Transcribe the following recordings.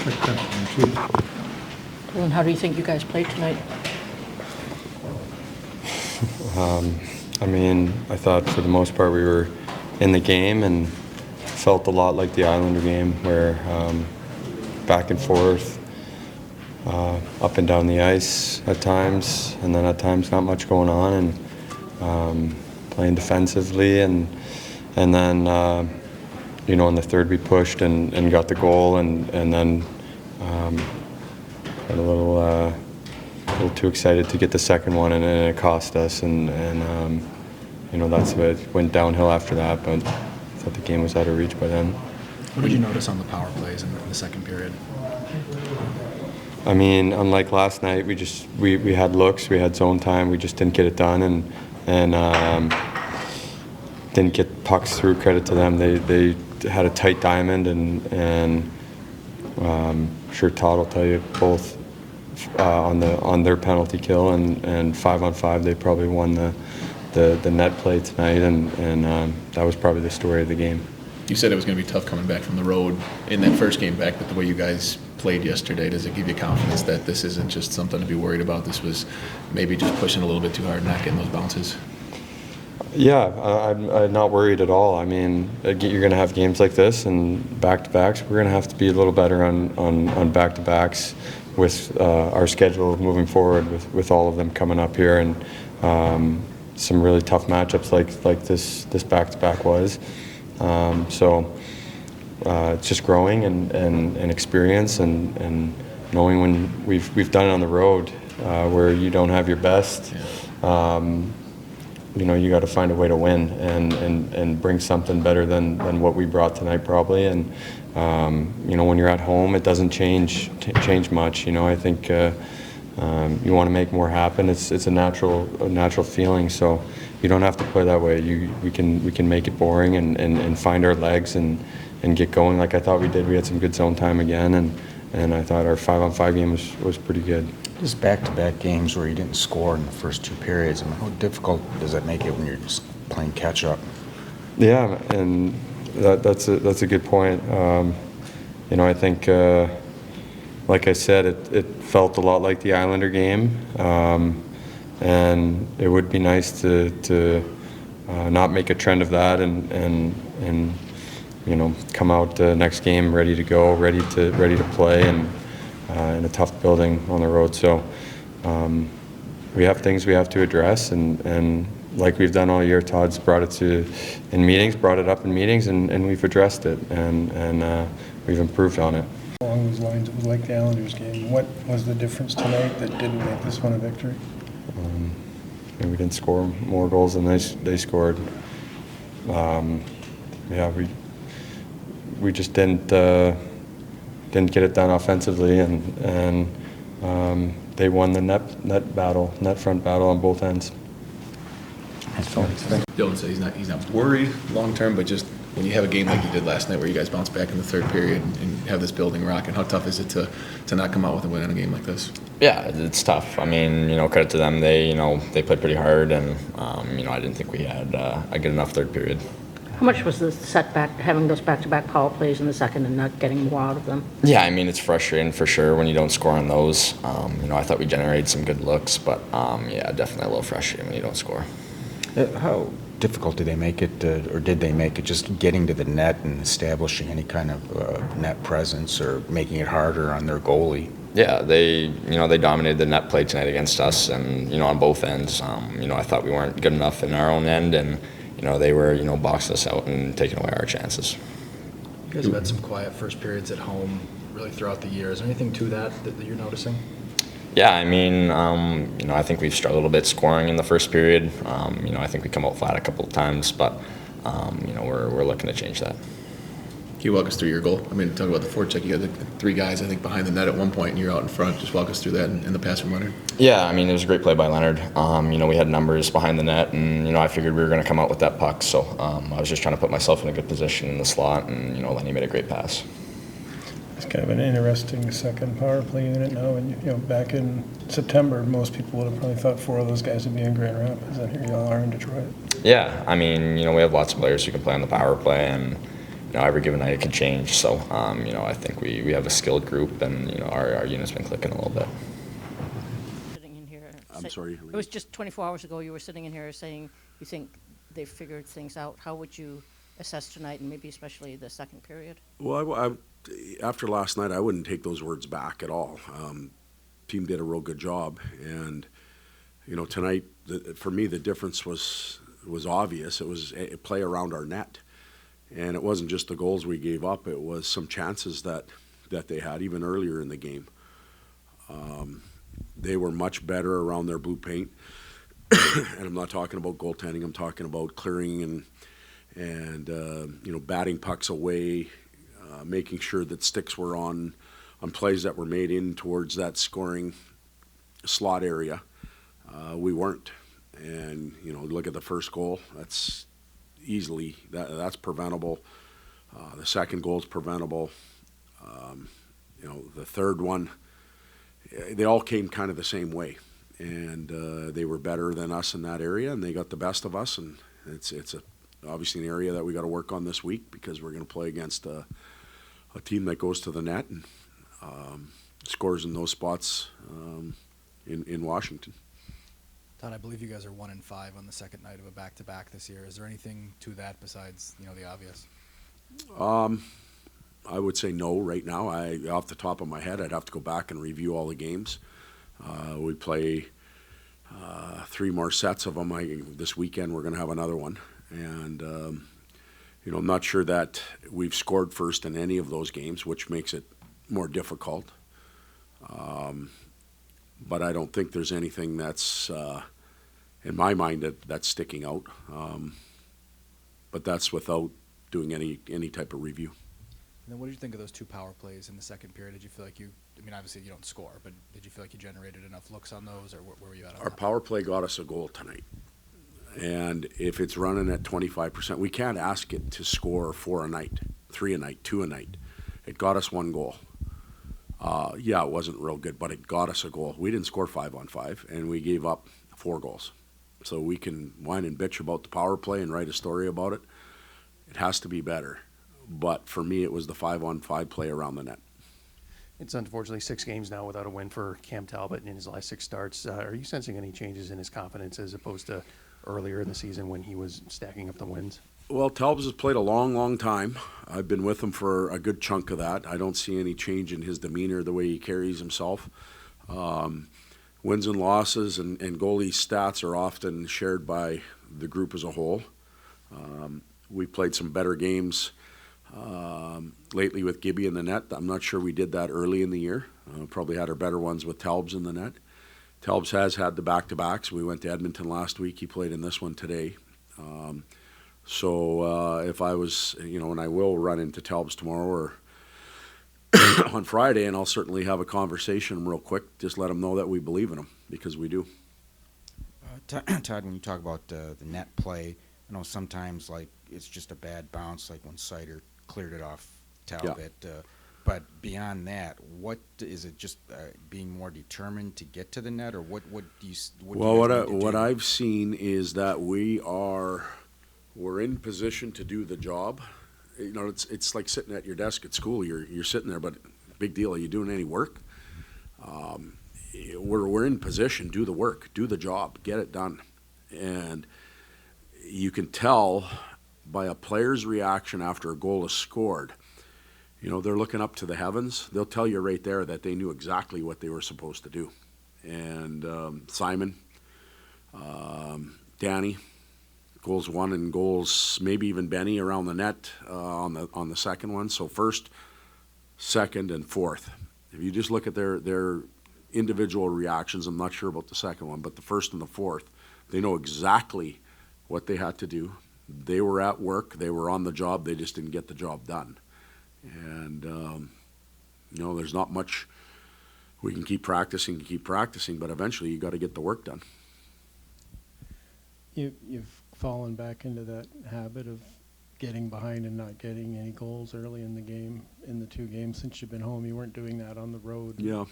Quick question, too. Well, and how do you think you guys played tonight? I mean, I thought for the most part we were in the game and felt a lot like the Islander game where back and forth, up and down the ice at times, and then at times not much going on, and playing defensively, and then you know, in the third we pushed and got the goal, and then got a little too excited to get the second one, and it cost us, and you know, that's what went downhill after that, but I thought the game was out of reach by then. What did you notice on the power plays in the second period? I mean, unlike last night, we had looks, we had zone time, we just didn't get it done, and didn't get pucks through. Credit to them, they had a tight diamond, and sure Todd will tell you both on their penalty kill and 5-on-5 they probably won the net play tonight, and that was probably the story of the game. You said it was going to be tough coming back from the road in that first game back, but the way you guys played yesterday, does it give you confidence that this isn't just something to be worried about? This was maybe just pushing a little bit too hard and not getting those bounces? Yeah, I'm not worried at all. I mean, you're going to have games like this and back-to-backs. We're going to have to be a little better on back-to-backs with our schedule moving forward, with all of them coming up here, and some really tough matchups like this back-to-back was. So it's just growing and experience and knowing when we've done it on the road where you don't have your best. You know, you got to find a way to win and bring something better than what we brought tonight probably. And you know, when you're at home, it doesn't change much. You know, I think you want to make more happen. It's a natural feeling. So you don't have to play that way. We can make it boring and find our legs and get going like I thought we did. We had some good zone time again, and I thought our 5-on-5 game was pretty good. Just back-to-back games where you didn't score in the first two periods, I mean, how difficult does that make it when you're just playing catch-up? Yeah, and that's a good point. You know, I think, like I said, it felt a lot like the Islander game, and it would be nice to not make a trend of that and you know, come out next game ready to go, ready to play, and in a tough building on the road. So we have things we have to address, and like we've done all year, Todd's brought it up in meetings, and we've addressed it, and we've improved on it. Along those lines, it was like the Islanders game. What was the difference tonight that didn't make this one a victory? And we didn't score more goals than they scored. Yeah, we just didn't get it done offensively, and they won the net front battle on both ends. Dylan said he's not worried long term, but just when you have a game like you did last night where you guys bounce back in the third period and have this building rocking, how tough is it to not come out with a win in a game like this? Yeah, it's tough. I mean, you know, credit to them. They played pretty hard, and you know, I didn't think we had a good enough third period. How much was the setback, having those back-to-back power plays in the second and not getting more out of them? Yeah, I mean, it's frustrating for sure when you don't score on those. You know, I thought we generated some good looks, but yeah, definitely a little frustrating when you don't score. How difficult did they make it, or did they make it, just getting to the net and establishing any kind of net presence, or making it harder on their goalie? Yeah, they dominated the net play tonight against us, and you know, on both ends. You know, I thought we weren't good enough in our own end, and you know, they were, you know, boxing us out and taking away our chances. You guys have had some quiet first periods at home really throughout the year. Is there anything to that you're noticing? Yeah, I mean, you know, I think we've struggled a bit scoring in the first period. You know, I think we come out flat a couple of times, but you know, we're looking to change that. Can you walk us through your goal? I mean, talk about the forecheck. You had three guys, I think, behind the net at one point, and you're out in front. Just walk us through that and the pass from Leonard. Yeah, I mean, it was a great play by Leonard. You know, we had numbers behind the net, and, you know, I figured we were going to come out with that puck. So I was just trying to put myself in a good position in the slot, and, you know, Lenny made a great pass. It's kind of an interesting second power play unit now. And, you know, back in September, most people would have probably thought four of those guys would be in Grand Rapids, and here you all are in Detroit. Yeah, I mean, you know, we have lots of players who can play on the power play, and every given night it can change. So, I think we have a skilled group, and, our unit's been clicking a little bit. Sitting in here. I'm sorry, It was just 24 hours ago, you were sitting in here saying you think they've figured things out. How would you assess tonight, and maybe especially the second period? Well, after last night, I wouldn't take those words back at all. Team did a real good job, and tonight, for me, the difference was obvious. It was a play around our net, and it wasn't just the goals we gave up. It was some chances that they had even earlier in the game. They were much better around their blue paint, and I'm not talking about goaltending. I'm talking about clearing and batting pucks away, making sure that sticks were on plays that were made in towards that scoring slot area. We weren't, and look at the first goal. That's easily that's preventable. The second goal is preventable. The third one, they all came kind of the same way, and they were better than us in that area, and they got the best of us. And it's obviously an area that we got to work on this week, because we're going to play against a team that goes to the net and scores in those spots in Washington. Todd, I believe you guys are 1-5 on the second night of a back-to-back this year. Is there anything to that besides the obvious? I would say no right now. Off the top of my head, I'd have to go back and review all the games. We play 3 more sets of them. This weekend we're going to have another one, and I'm not sure that we've scored first in any of those games, which makes it more difficult. But I don't think there's anything that's in my mind that's sticking out. But that's without doing any type of review. And then what did you think of those 2 power plays in the second period? Did you feel like obviously you don't score, but did you feel like you generated enough looks on those, or where were you at on Our that? power play got us a goal tonight. And if it's running at 25%, we can't ask it to score 4 a night, 3 a night, 2 a night. It got us 1 goal. It wasn't real good, but it got us a goal. We didn't score 5-on-5, and we gave up 4 goals. So we can whine and bitch about the power play and write a story about it. It has to be better. But for me, it was the 5-on-5 play around the net. It's unfortunately 6 games now without a win for Cam Talbot in his last 6 starts. Are you sensing any changes in his confidence as opposed to earlier in the season when he was stacking up the wins? Well, Talbot has played a long, long time. I've been with him for a good chunk of that. I don't see any change in his demeanor, the way he carries himself. Wins and losses and goalie stats are often shared by the group as a whole. We played some better games lately with Gibby in the net. I'm not sure we did that early in the year. Probably had our better ones with Talbot in the net. Talbot has had the back-to-backs. We went to Edmonton last week. He played in this one today. So if I was, and I will run into Talbot tomorrow or on Friday, and I'll certainly have a conversation real quick. Just let him know that we believe in him, because we do. Todd, when you talk about the net play, I know sometimes it's just a bad bounce, like when Sider cleared it off Talbot. Yeah. But beyond that, what is it? Just being more determined to get to the net, or what do you? What I've seen is that we're in position to do the job. It's like sitting at your desk at school. You're sitting there, but big deal. Are you doing any work? We're in position. Do the work. Do the job. Get it done. And you can tell by a player's reaction after a goal is scored. They're looking up to the heavens. They'll tell you right there that they knew exactly what they were supposed to do. And Simon, Danny, goals 1 and goals, maybe even Benny around the net on the second one. So first, second, and fourth. If you just look at their individual reactions, I'm not sure about the second one, but the first and the fourth, they know exactly what they had to do. They were at work. They were on the job. They just didn't get the job done. And, there's not much we can keep practicing, but eventually you got to get the work done. You've fallen back into that habit of getting behind and not getting any goals early in the game. In the 2 games since you've been home, you weren't doing that on the road. Yeah.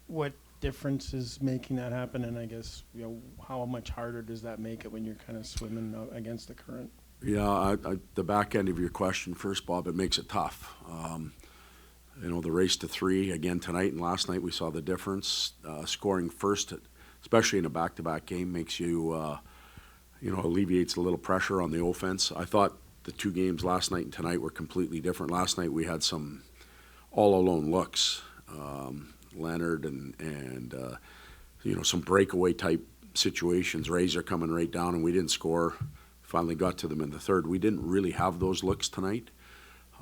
What difference is making that happen? And I guess, how much harder does that make it when you're kind of swimming against the current? Yeah, the back end of your question first, Bob, it makes it tough. You know, the race to 3 again tonight and last night, we saw the difference. Scoring first, especially in a back-to-back game, makes you, you know, alleviates a little pressure on the offense. I thought the 2 games last night and tonight were completely different. Last night we had some all-alone looks, Leonard and you know, some breakaway type situations. Razor coming right down, and we didn't score. Finally got to them in the third. We didn't really have those looks tonight.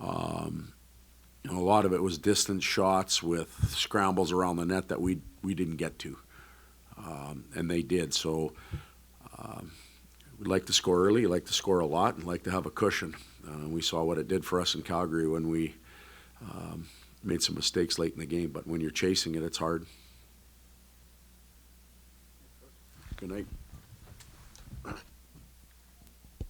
You know, a lot of it was distance shots with scrambles around the net that we didn't get to, and they did. So we'd like to score early, like to score a lot, and like to have a cushion. We saw what it did for us in Calgary when we made some mistakes late in the game. But when you're chasing it, it's hard. Good night.